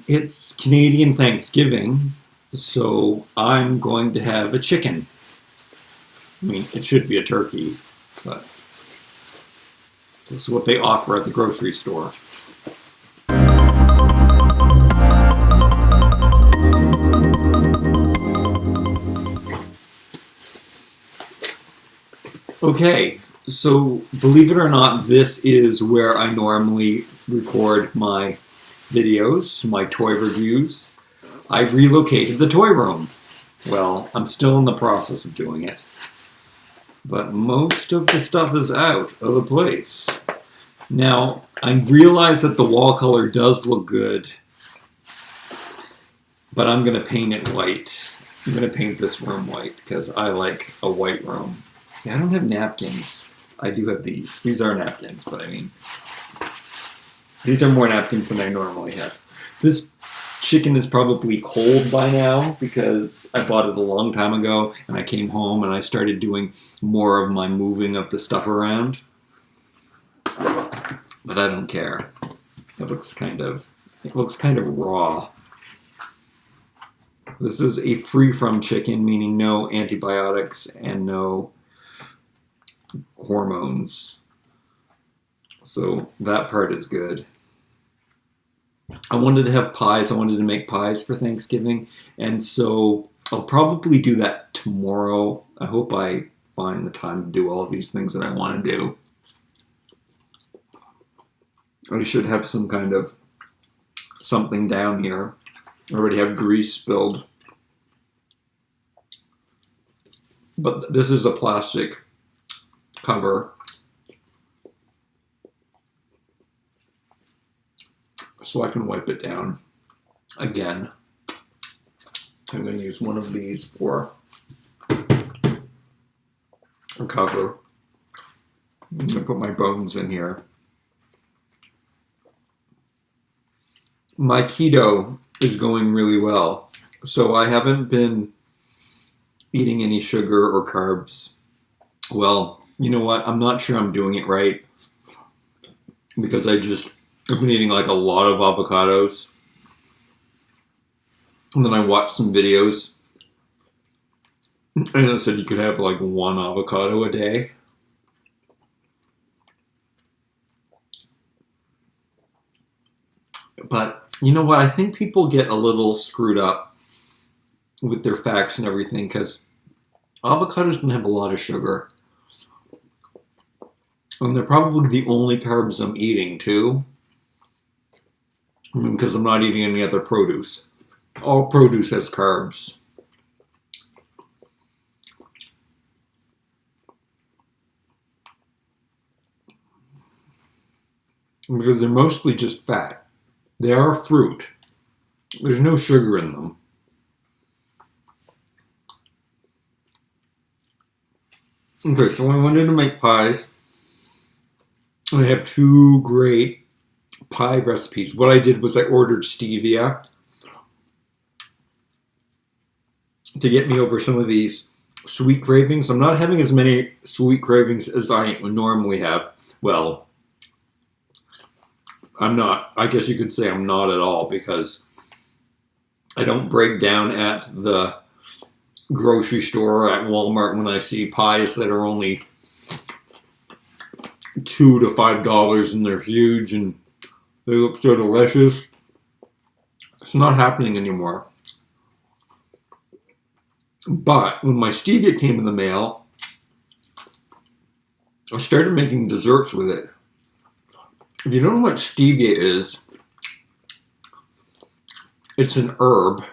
It's Canadian Thanksgiving, so I'm going to have a chicken. I mean, it should be a turkey, but this is what they offer at the grocery store. Okay, so believe it or not, this is where I normally record my videos, my toy reviews. I relocated the toy room. Well, I'm still in the process of doing it. But most of the stuff is out of the place. Now, I realize that the wall color does look good, but I'm going to paint it white. I'm going to paint this room white because I like a white room. Yeah, I don't have napkins. I do have these. These are napkins, but I mean, these are more napkins than I normally have. This chicken is probably cold by now because I bought it a long time ago and I came home and I started doing more of my moving of the stuff around. But I don't care. It looks kind of raw. This is a free from chicken, meaning no antibiotics and no hormones. So that part is good. I wanted to have pies. I wanted to make pies for Thanksgiving. And so I'll probably do that tomorrow. I hope I find the time to do all of these things that I want to do. I should have some kind of something down here. I already have grease spilled. But this is a plastic cover. So I can wipe it down again. I'm going to use one of these for a cover. I'm going to put my bones in here. My keto is going really well. So I haven't been eating any sugar or carbs. Well, you know what? I'm not sure I'm doing it right because I've been eating like a lot of avocados. And then I watched some videos. And it said you could have like one avocado a day. But you know what? I think people get a little screwed up with their facts and everything because avocados don't have a lot of sugar. And they're probably the only carbs I'm eating too. Because I'm not eating any other produce. All produce has carbs. Because they're mostly just fat. They are fruit. There's no sugar in them. Okay, so I wanted to make pies. I have two great pie recipes. What I did was I ordered stevia to get me over some of these sweet cravings. I'm not having as many sweet cravings as I normally have. Well, I'm not. I guess you could say I'm not at all because I don't break down at the grocery store or at Walmart when I see pies that are only $2 to $5 and they're huge and they look so delicious. It's not happening anymore. But when my stevia came in the mail, I started making desserts with it. If you don't know what stevia is, it's an herb.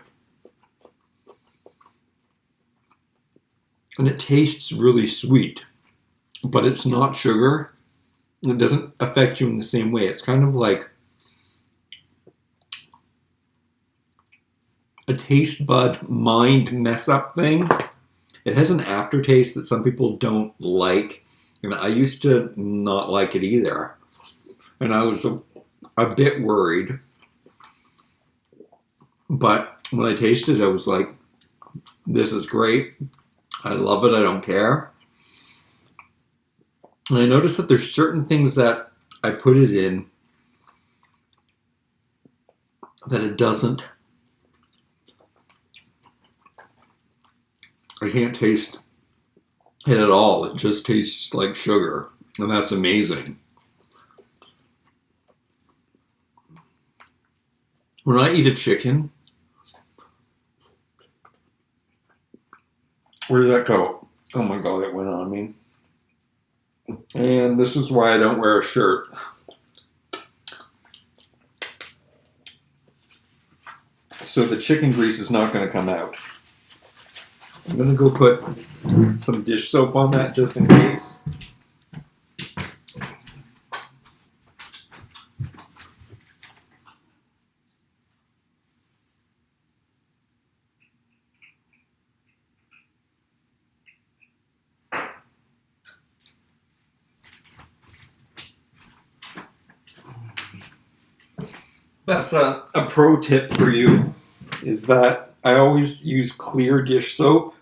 And it tastes really sweet. But it's not sugar. It doesn't affect you in the same way. It's kind of like a taste bud mind mess up thing. It has an aftertaste that some people don't like. And I used to not like it either. And I was a bit worried. But when I tasted it, I was like, this is great. I love it. I don't care. And I noticed that there's certain things that I put it in. that it doesn't. I can't taste it at all. It just tastes like sugar, and that's amazing. When I eat a chicken, where did that go? Oh my god, it went on me. And this is why I don't wear a shirt. So the chicken grease is not going to come out. I'm going to go put some dish soap on that just in case. That's a pro tip for you, is that I always use clear dish soap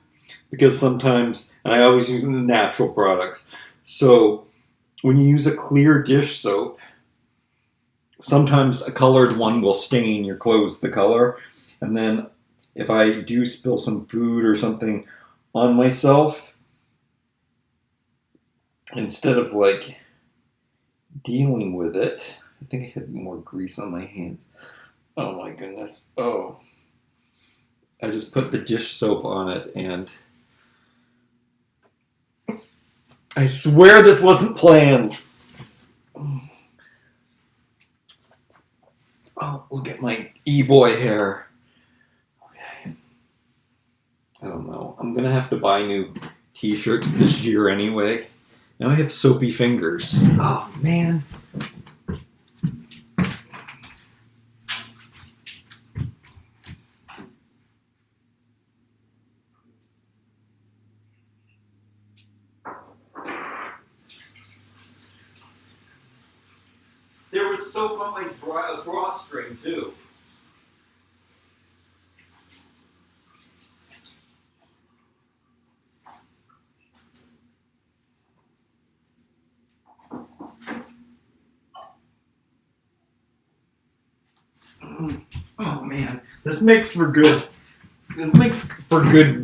because sometimes, and I always use natural products. So when you use a clear dish soap, sometimes a colored one will stain your clothes the color. And then if I do spill some food or something on myself, instead of like dealing with it, I think I had more grease on my hands. Oh my goodness. Oh. I just put the dish soap on it and I swear this wasn't planned. Oh, look at my e-boy hair. Okay. I don't know. I'm going to have to buy new t-shirts this year anyway. Now I have soapy fingers. Oh, man. There was soap on my drawstring too. Oh man, this makes for good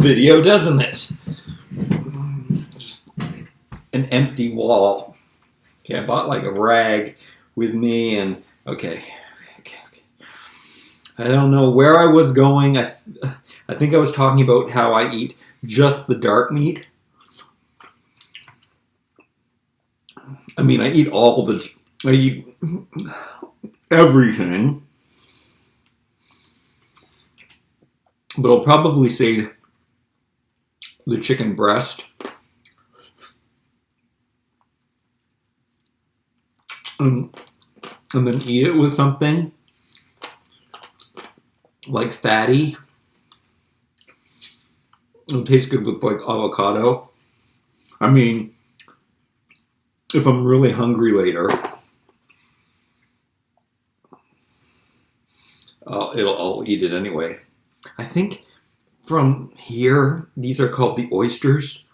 video, doesn't it? Just an empty wall. Okay, I bought like a rag with me, and okay. I don't know where I was going. I think I was talking about how I eat just the dark meat. I mean, I eat everything. But I'll probably say the chicken breast. And then eat it with something like fatty. It'll taste good with like avocado. I mean, if I'm really hungry later, I'll eat it anyway. I think from here, these are called the oysters.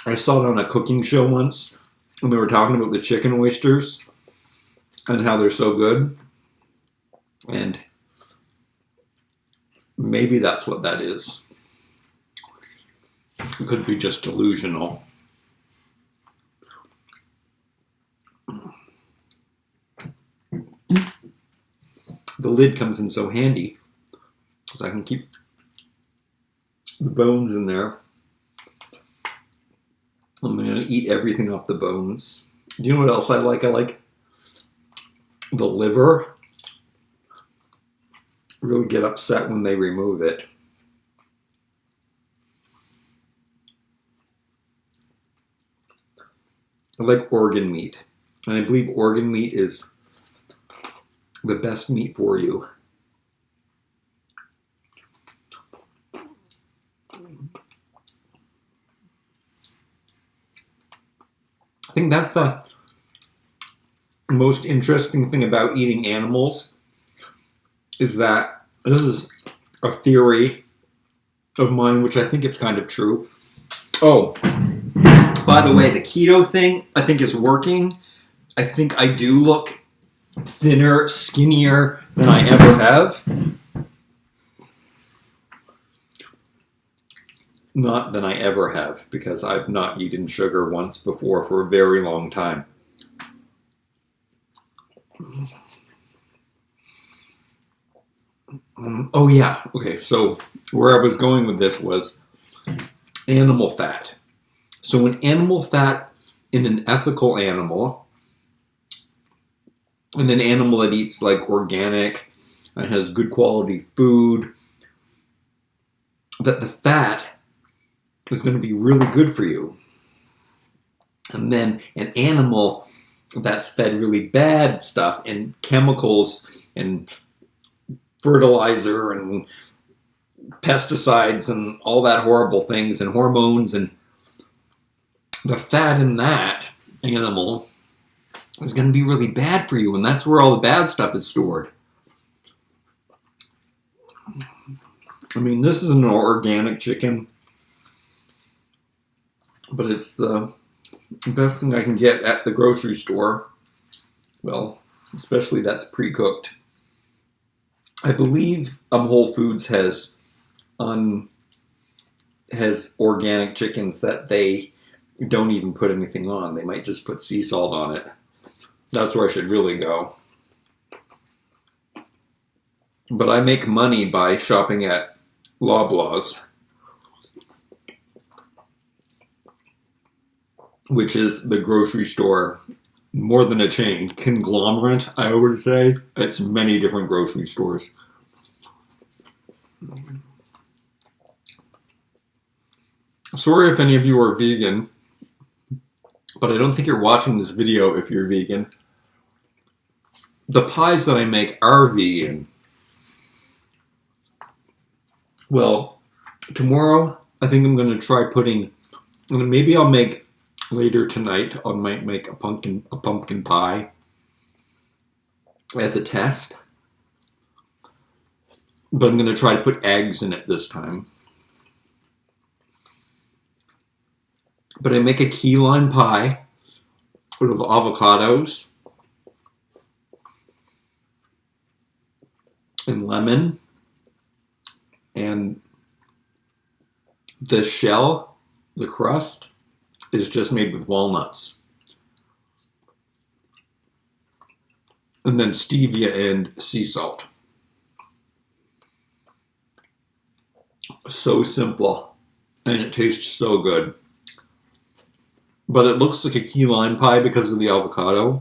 I saw it on a cooking show once, and they were talking about the chicken oysters and how they're so good. And maybe that's what that is. It could be just delusional. The lid comes in so handy, because I can keep the bones in there. I'm going to eat everything off the bones. Do you know what else I like? I like the liver. Really get upset when they remove it. I like organ meat. And I believe organ meat is the best meat for you. I think that's the most interesting thing about eating animals, is that this is a theory of mine, which I think it's kind of true. Oh, by the way, the keto thing I think is working. I think I do look thinner, skinnier than I ever have. Not than I ever have, because I've not eaten sugar once before for a very long time. Oh yeah, okay, so where I was going with this was animal fat. So an animal fat in an ethical animal, and an animal that eats like organic and has good quality food, that the fat is going to be really good for you. And then an animal that's fed really bad stuff and chemicals and fertilizer and pesticides and all that horrible things and hormones, and the fat in that animal is going to be really bad for you, and that's where all the bad stuff is stored. I mean, this is an organic chicken, but it's the best thing I can get at the grocery store. Well, especially that's pre-cooked. I believe Whole Foods has organic chickens that they don't even put anything on. They might just put sea salt on it. That's where I should really go. But I make money by shopping at Loblaws, which is the grocery store, more than a chain, conglomerate, I would say. It's many different grocery stores. Sorry if any of you are vegan, but I don't think you're watching this video if you're vegan. The pies that I make are vegan. Well, tomorrow I think I'm going to try putting, maybe I'll make later tonight, I might make a pumpkin pie as a test. But I'm going to try to put eggs in it this time. But I make a key lime pie out of avocados and lemon, and the shell, the crust, is just made with walnuts. And then stevia and sea salt. So simple, and it tastes so good. But it looks like a key lime pie because of the avocado.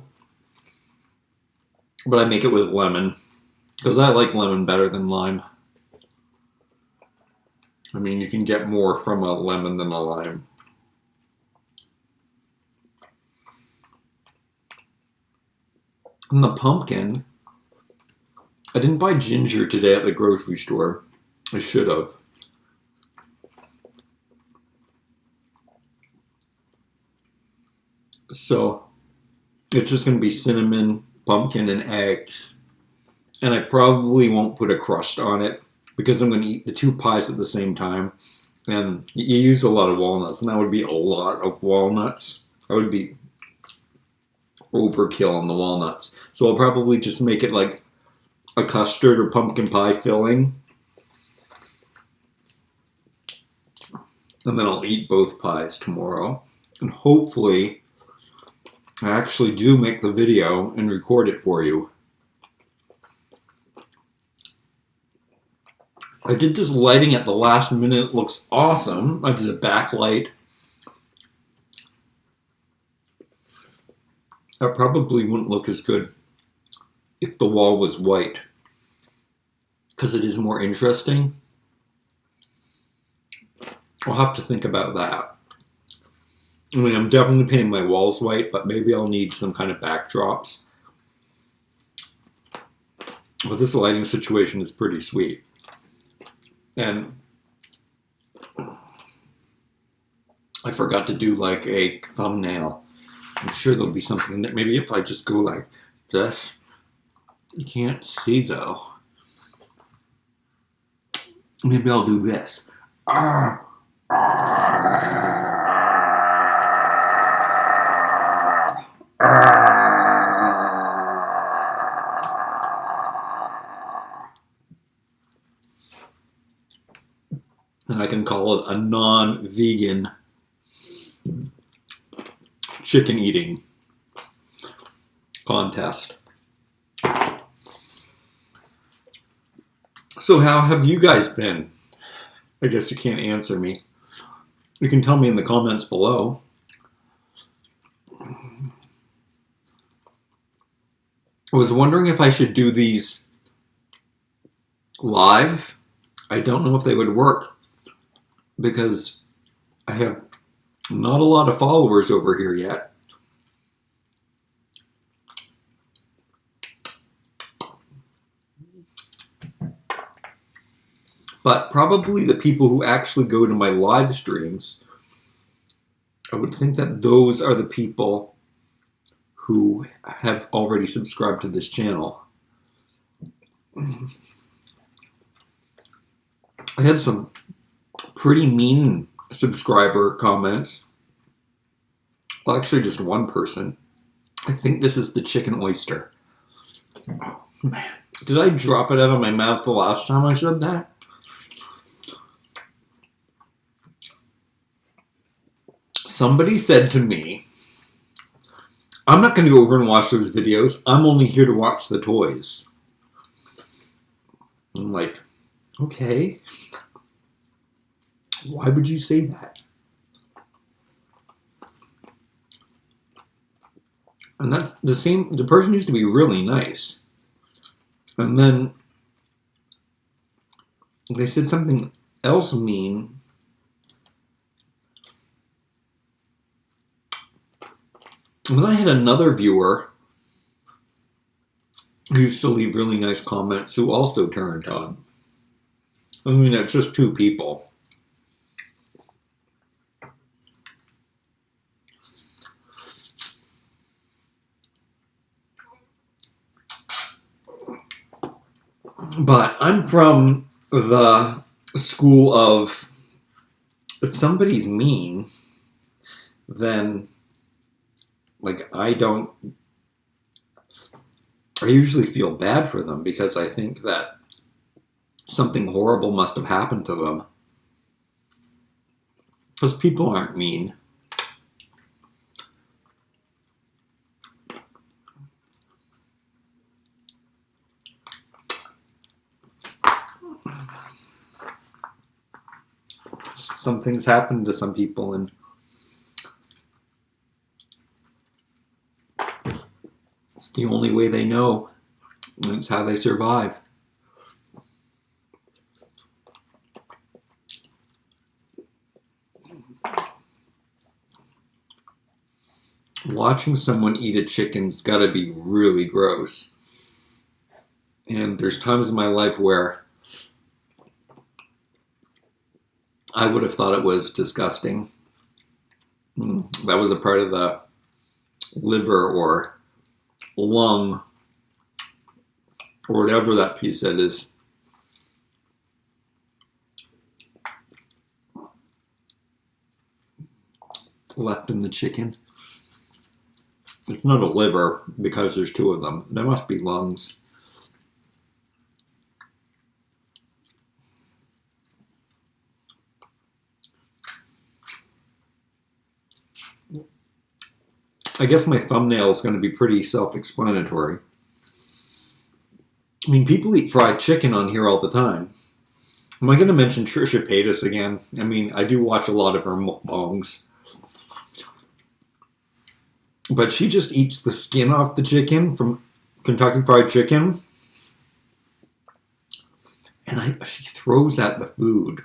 But I make it with lemon, because I like lemon better than lime. I mean, you can get more from a lemon than a lime. And the pumpkin, I didn't buy ginger today at the grocery store. I should have. So, it's just going to be cinnamon, pumpkin, and eggs. And I probably won't put a crust on it, because I'm going to eat the two pies at the same time. And you use a lot of walnuts, and that would be a lot of walnuts. That would be overkill on the walnuts. So I'll probably just make it like a custard or pumpkin pie filling. And then I'll eat both pies tomorrow. And hopefully I actually do make the video and record it for you. I did this lighting at the last minute. It looks awesome. I did a backlight. That probably wouldn't look as good if the wall was white, because it is more interesting. I'll have to think about that. I mean, I'm definitely painting my walls white, but maybe I'll need some kind of backdrops. But this lighting situation is pretty sweet. And I forgot to do like a thumbnail. I'm sure there'll be something that maybe if I just go like this, you can't see though. Maybe I'll do this. And I can call it a non-vegan chicken eating contest. So how have you guys been? I guess you can't answer me. You can tell me in the comments below. I was wondering if I should do these live. I don't know if they would work because I have not a lot of followers over here yet. But probably the people who actually go to my live streams, I would think that those are the people who have already subscribed to this channel. I had some pretty mean subscriber comments. Well, actually just one person. I think this is the chicken oyster. Oh, man. Did I drop it out of my mouth the last time I said that? Somebody said to me, I'm not going to go over and watch those videos. I'm only here to watch the toys. I'm like, okay. Why would you say that? And that's the same. The person used to be really nice. And then they said something else mean. And then I had another viewer who used to leave really nice comments who also turned on. I mean, that's just two people. But I'm from the school of, if somebody's mean, then I usually feel bad for them because I think that something horrible must have happened to them. Because people aren't mean. Some things happen to some people, and it's the only way they know. And it's how they survive. Watching someone eat a chicken's gotta be really gross. And there's times in my life where I would have thought it was disgusting. That was a part of the liver or lung or whatever that piece that is. Left in the chicken. It's not a liver because there's two of them. There must be lungs. I guess my thumbnail is going to be pretty self-explanatory. I mean, people eat fried chicken on here all the time. Am I going to mention Trisha Paytas again? I mean, I do watch a lot of her mukbangs. But she just eats the skin off the chicken from Kentucky Fried Chicken. And she throws out the food,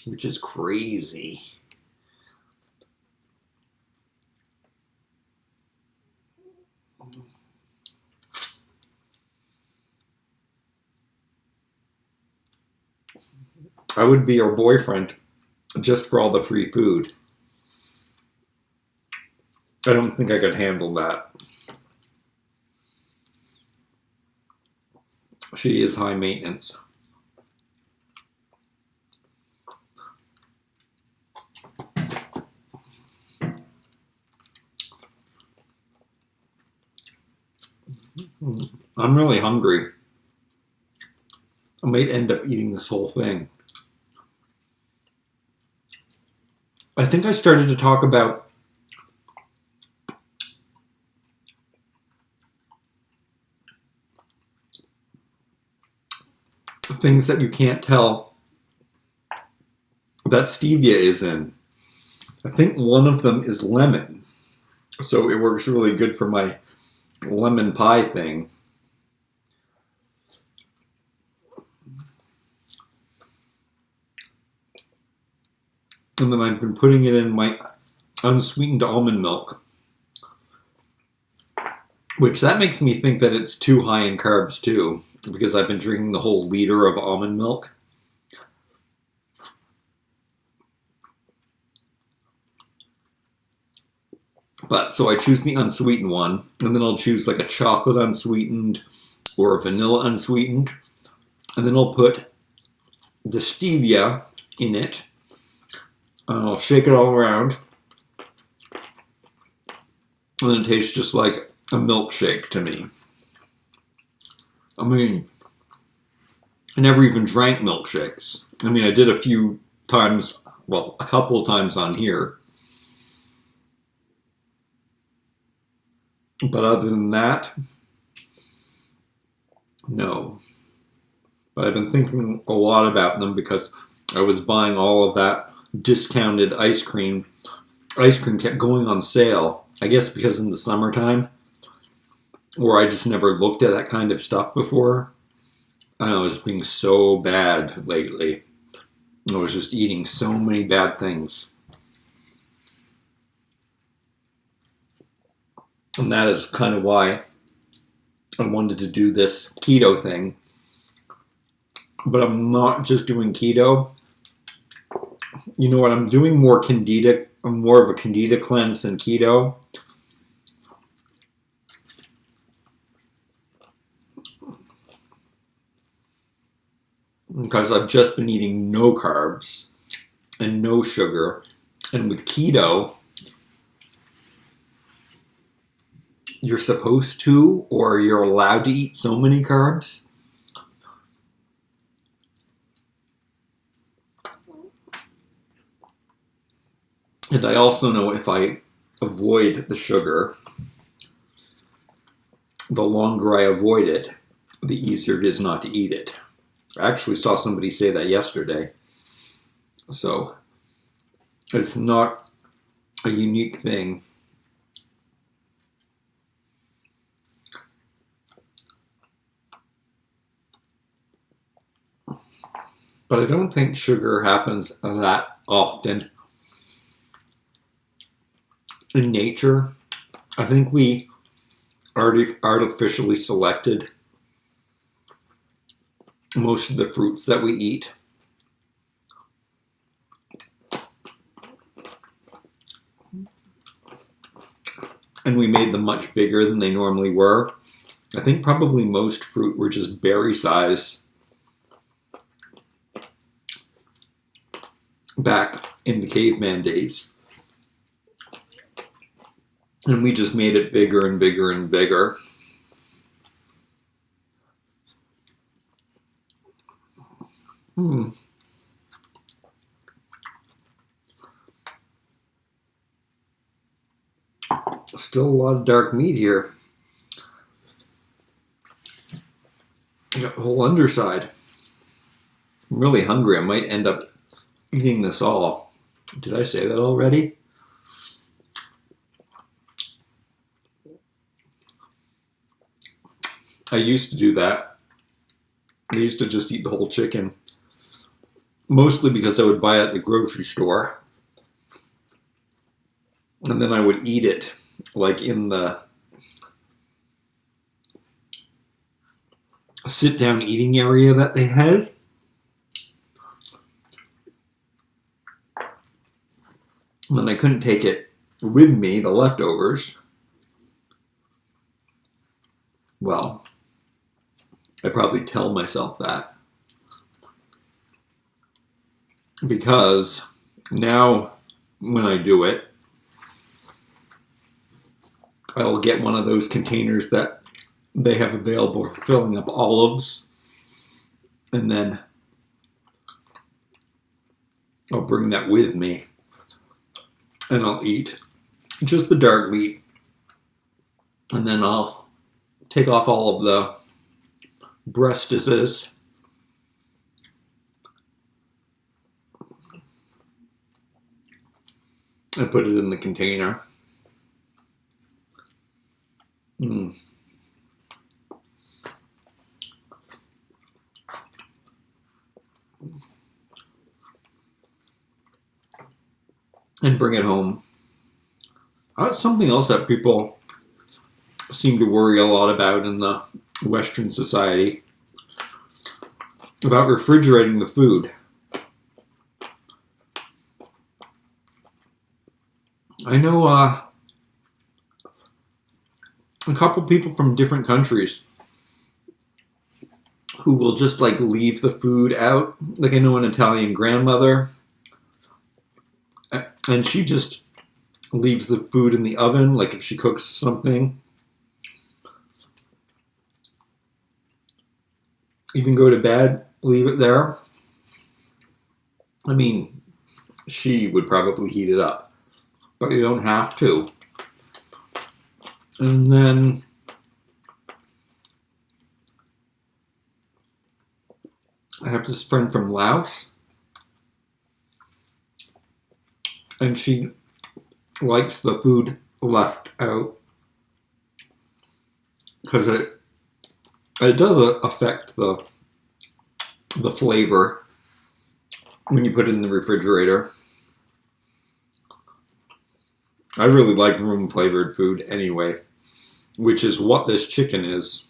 which is crazy. I would be her boyfriend just for all the free food. I don't think I could handle that. She is high maintenance. I'm really hungry. I might end up eating this whole thing. I think I started to talk about things that you can't tell that stevia is in. I think one of them is lemon. So it works really good for my lemon pie thing. And then I've been putting it in my unsweetened almond milk, which that makes me think that it's too high in carbs too, because I've been drinking the whole liter of almond milk. But so I choose the unsweetened one, and then I'll choose like a chocolate unsweetened or a vanilla unsweetened, and then I'll put the stevia in it, and I'll shake it all around, and then it tastes just like a milkshake to me. I mean, I never even drank milkshakes. I mean, I did a few times, well, a couple of times on here. But other than that, no. But I've been thinking a lot about them because I was buying all of that discounted ice cream. Ice cream kept going on sale. I guess because in the summertime, or I just never looked at that kind of stuff before. I know it's being so bad lately. I was just eating so many bad things. And that is kind of why I wanted to do this keto thing. But I'm not just doing keto. You know what? I'm doing more candida. I'm more of a candida cleanse than keto. Because I've just been eating no carbs and no sugar. And with keto, you're supposed to, or you're allowed to eat so many carbs. And I also know if I avoid the sugar, the longer I avoid it, the easier it is not to eat it. I actually saw somebody say that yesterday. So it's not a unique thing. But I don't think sugar happens that often in nature. I think we artificially selected most of the fruits that we eat. And we made them much bigger than they normally were. I think probably most fruit were just berry size back in the caveman days. And we just made it bigger and bigger and bigger. Still a lot of dark meat here. I got the whole underside. I'm really hungry. I might end up eating this all. Did I say that already? I used to do that. I used to just eat the whole chicken. Mostly because I would buy it at the grocery store. And then I would eat it like in the sit-down eating area that they had. And then I couldn't take it with me, the leftovers. Well, I probably tell myself that. Because now when I do it, I'll get one of those containers that they have available for filling up olives. And then I'll bring that with me. and I'll eat just the dark meat, and then I'll take off all of the breastises. I put it in the container. And bring it home. Something else that people seem to worry a lot about in the Western society, about refrigerating the food. I know a couple people from different countries who will just like leave the food out. Like I know an Italian grandmother, and she just leaves the food in the oven, like if she cooks something. Even go to bed, leave it there. I mean, she would probably heat it up, but you don't have to. And then I have this friend from Laos, and she likes the food left out because it does affect the flavor when you put it in the refrigerator. I really like room flavored food anyway, which is what this chicken is.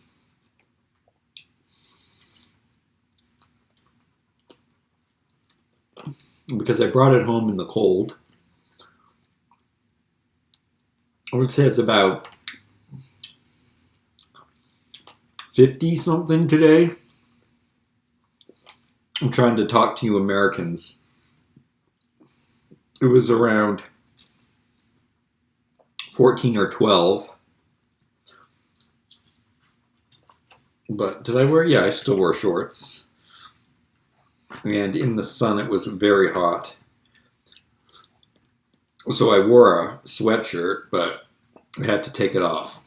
Because I brought it home in the cold. I would say it's about 50 something today. I'm trying to talk to you Americans. It was around 14 or 12. But did I wear? Yeah, I still wore shorts. And in the sun it was very hot. So I wore a sweatshirt, but I had to take it off.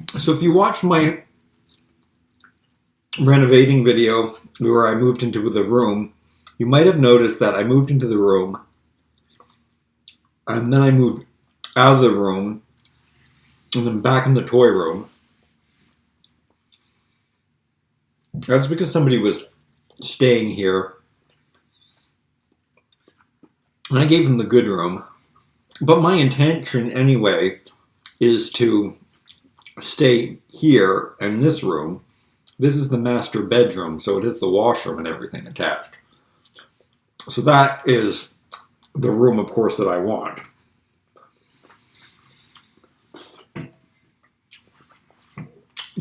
So if you watch my renovating video where I moved into the room, you might have noticed that I moved into the room and then I moved out of the room and then back in the toy room. That's because somebody was staying here and I gave them the good room. But my intention anyway is to stay here in this room. This is the master bedroom, so it is the washroom and everything attached. So that is the room, of course, that I want.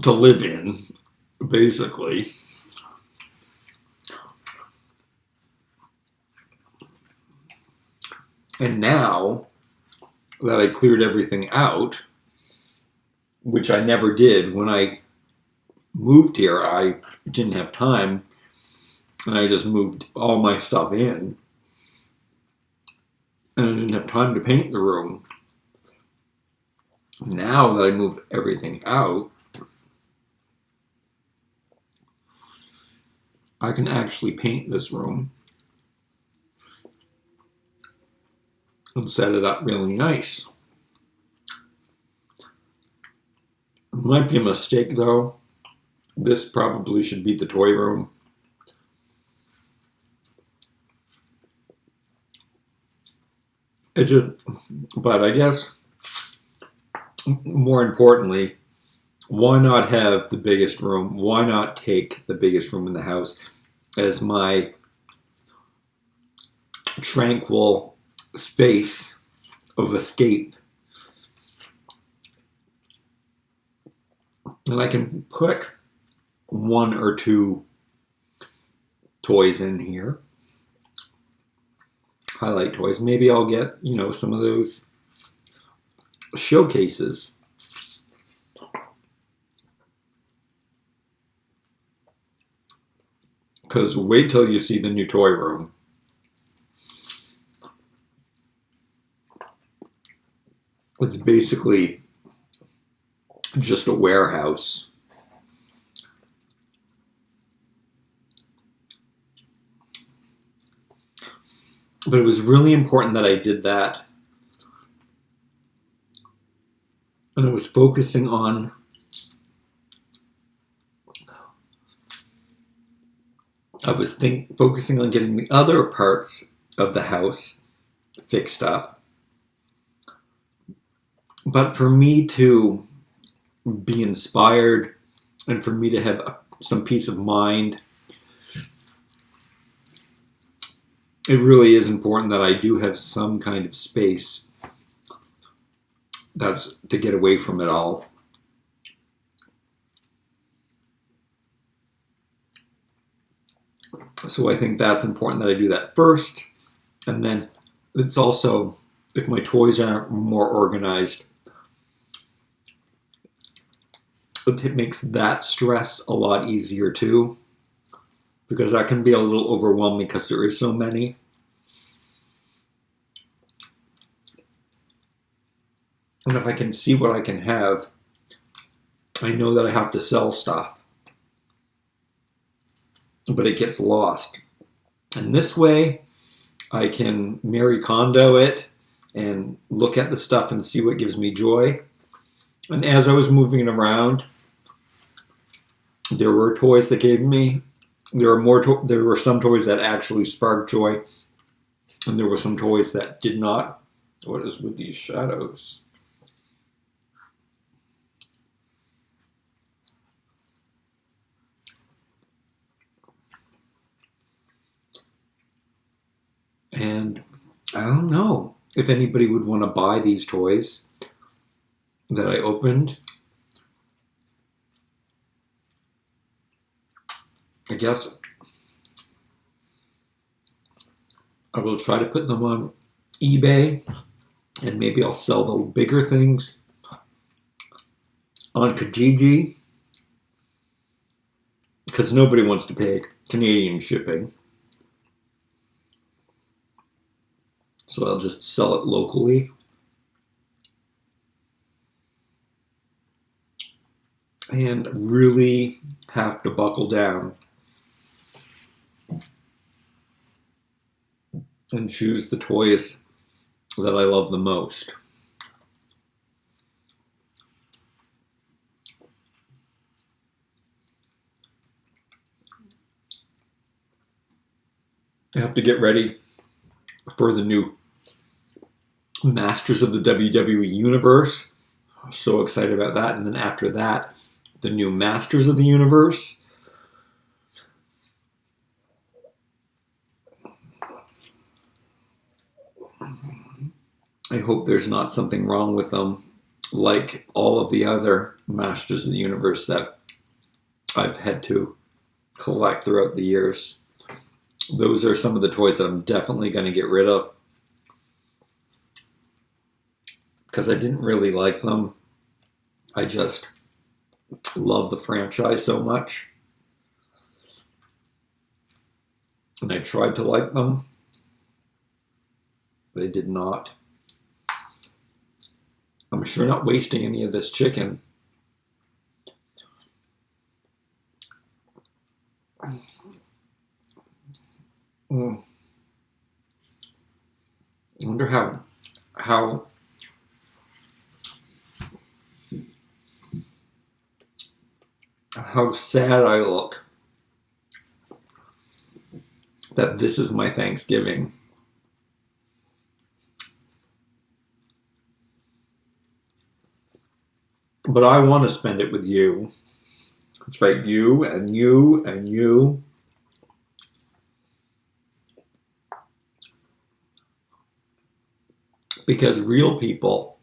To live in, basically. And now that I cleared everything out, which I never did when I moved here, I didn't have time, and I just moved all my stuff in, and I didn't have time to paint the room. Now that I moved everything out, I can actually paint this room and set it up really nice. It might be a mistake though. This probably should be the toy room. But I guess more importantly, why not have the biggest room? Why not take the biggest room in the house as my tranquil space of escape? And I can put one or two toys in here. highlight toys. Maybe I'll get, some of those showcases. Because wait till you see the new toy room. It's basically just a warehouse. But it was really important that I did that. And I was focusing on focusing on getting the other parts of the house fixed up. But for me to be inspired and for me to have some peace of mind, it really is important that I do have some kind of space that's to get away from it all. So I think that's important that I do that first. And then it's also, if my toys aren't more organized, it makes that stress a lot easier too, because that can be a little overwhelming because there is so many. And if I can see what I can have, I know that I have to sell stuff, but it gets lost. And this way, I can Marie Kondo it and look at the stuff and see what gives me joy. And as I was moving it around, there were toys that gave me, there were some toys that actually sparked joy, and there were some toys that did not. What is with these shadows? And I don't know if anybody would want to buy these toys that I opened. I guess I will try to put them on eBay, and maybe I'll sell the bigger things on Kijiji, because nobody wants to pay Canadian shipping. So I'll just sell it locally. And really have to buckle down and choose the toys that I love the most. I have to get ready for the new Masters of the WWE Universe. I'm so excited about that. And then after that, the new Masters of the Universe. I hope there's not something wrong with them, like all of the other Masters of the Universe that I've had to collect throughout the years. Those are some of the toys that I'm definitely going to get rid of, because I didn't really like them. I just love the franchise so much. And I tried to like them, but I did not. I'm sure not wasting any of this chicken. I wonder how sad I look that this is my Thanksgiving. But I want to spend it with you. That's right, you and you and you. Because real people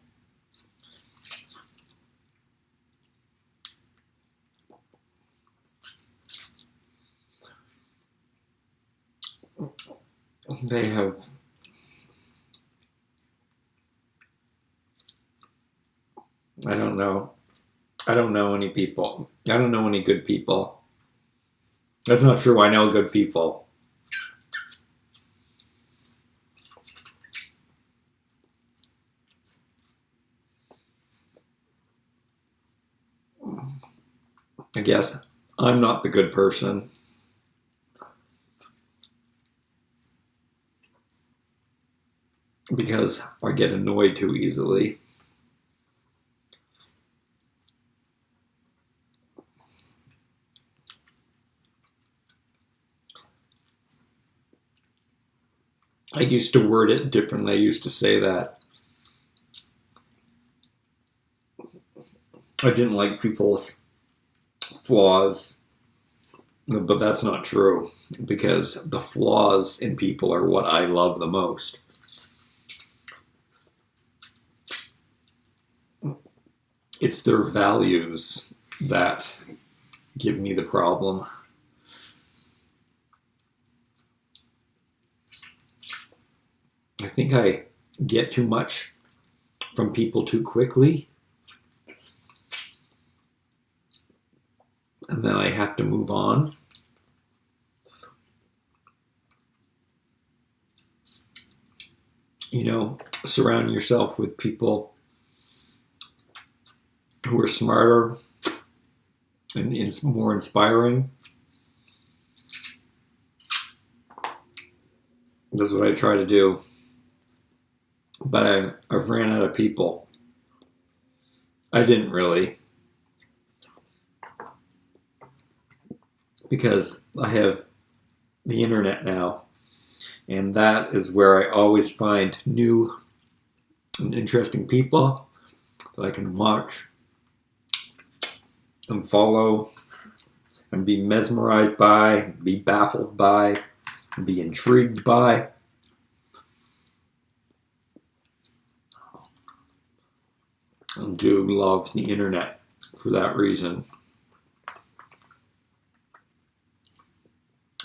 they have I don't know. I don't know any people. I don't know any good people. That's not true. I know good people. I guess I'm not the good person because I get annoyed too easily. I used to word it differently. I used to say that I didn't like people's flaws, but that's not true because the flaws in people are what I love the most. It's their values that give me the problem. I think I get too much from people too quickly, and then I have to move on. You know, surround yourself with people who are smarter and more inspiring. That's what I try to do. But I've ran out of people. I didn't really. Because I have the internet now. And that is where I always find new and interesting people that I can watch and follow and be mesmerized by, be baffled by, and be intrigued by. And do love the internet for that reason.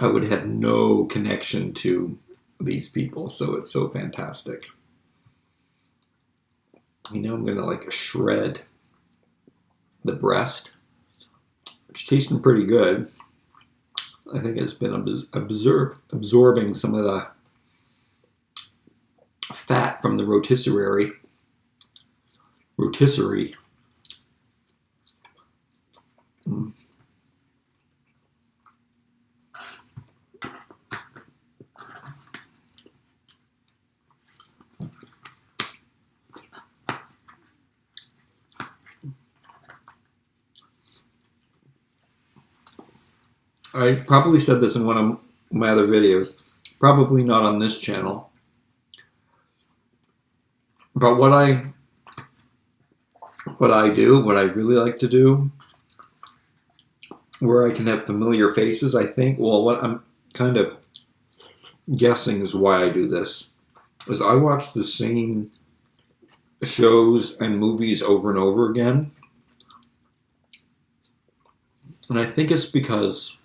I would have no connection to these people, so it's so fantastic. You know, I'm gonna like shred the breast, which is tasting pretty good. I think it's been absorbing some of the fat from the rotisserie. Mm. I probably said this in one of my other videos, probably not on this channel, but what I do, what I really like to do, where I can have familiar faces, I think, well, what I'm kind of guessing is why I do this, is I watch the same shows and movies over and over again. And I think it's because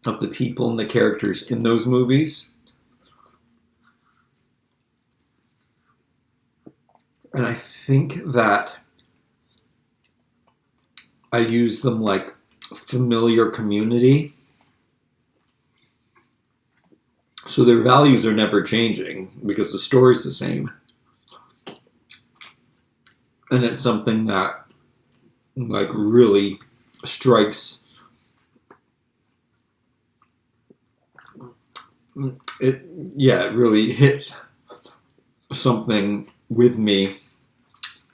of the people and the characters in those movies. And I think that I use them like familiar community. So their values are never changing because the story's the same. And it's something that like really strikes it. Yeah, it really hits something with me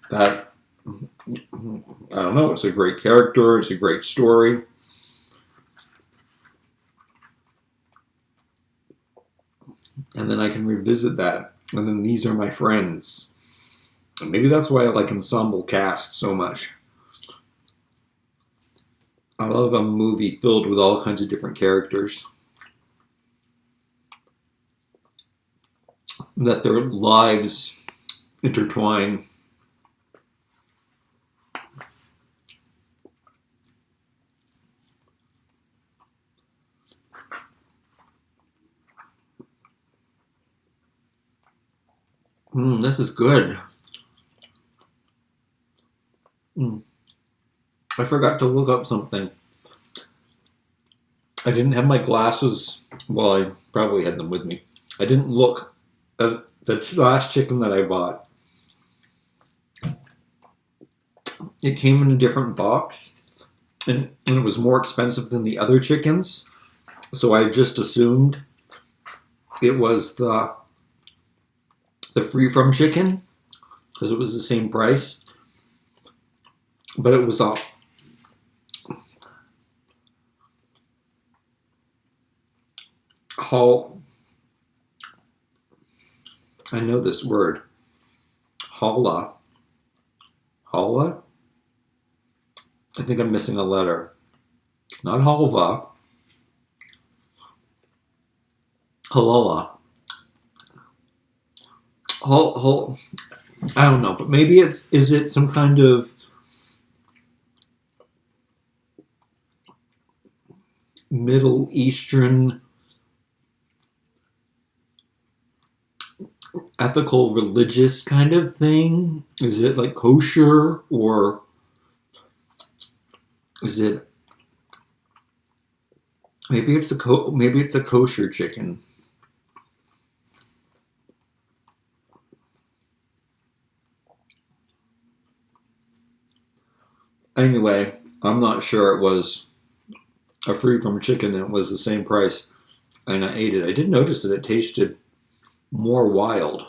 that, I don't know, it's a great character, it's a great story. And then I can revisit that. And then these are my friends. And maybe that's why I like ensemble cast so much. I love a movie filled with all kinds of different characters. That their lives intertwine. This is good. I forgot to look up something. I didn't have my glasses. Well, I probably had them with me. I didn't look at the last chicken that I bought. It came in a different box, and it was more expensive than the other chickens. So I just assumed it was the free from chicken because it was the same price. But it was a I know this word. Holla. I think I'm missing a letter. Not halva. Halala. I don't know, but maybe is it some kind of Middle Eastern ethical religious kind of thing? Is it like kosher, or is it maybe it's a kosher chicken? Anyway, I'm not sure it was a free from chicken and it was the same price, and I ate it. I did notice that it tasted more wild.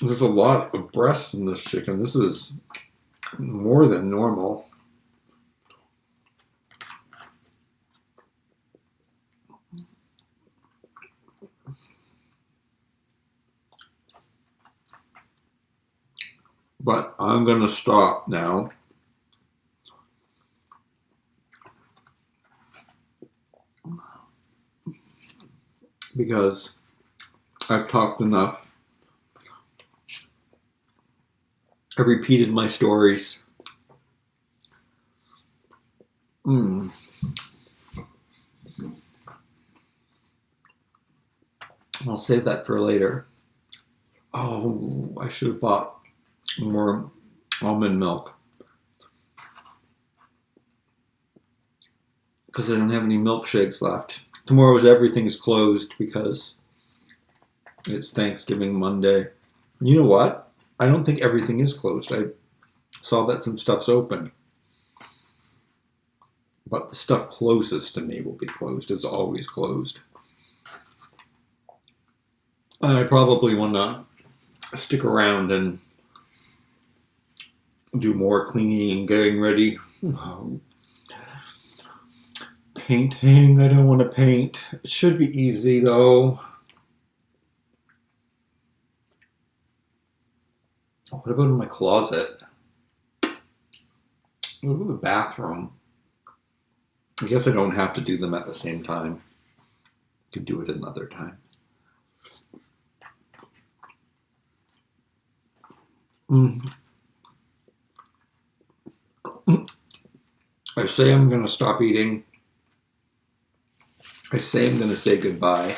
There's a lot of breast in this chicken. This is more than normal. But I'm going to stop now. Because I've talked enough. I've repeated my stories. I'll save that for later. Oh, I should have bought more almond milk. Because I don't have any milkshakes left. Tomorrow's everything is closed because it's Thanksgiving Monday. You know what? I don't think everything is closed. I saw that some stuff's open. But the stuff closest to me will be closed. It's always closed. I probably want to stick around and do more cleaning and getting ready. Painting. I don't want to paint. It should be easy though. What about in my closet? What about the bathroom? I guess I don't have to do them at the same time. I could do it another time. I say I'm going to stop eating. I say I'm going to say goodbye.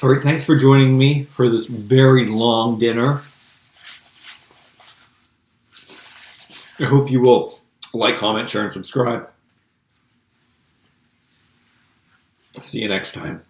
All right, thanks for joining me for this very long dinner. I hope you will like, comment, share, and subscribe. See you next time.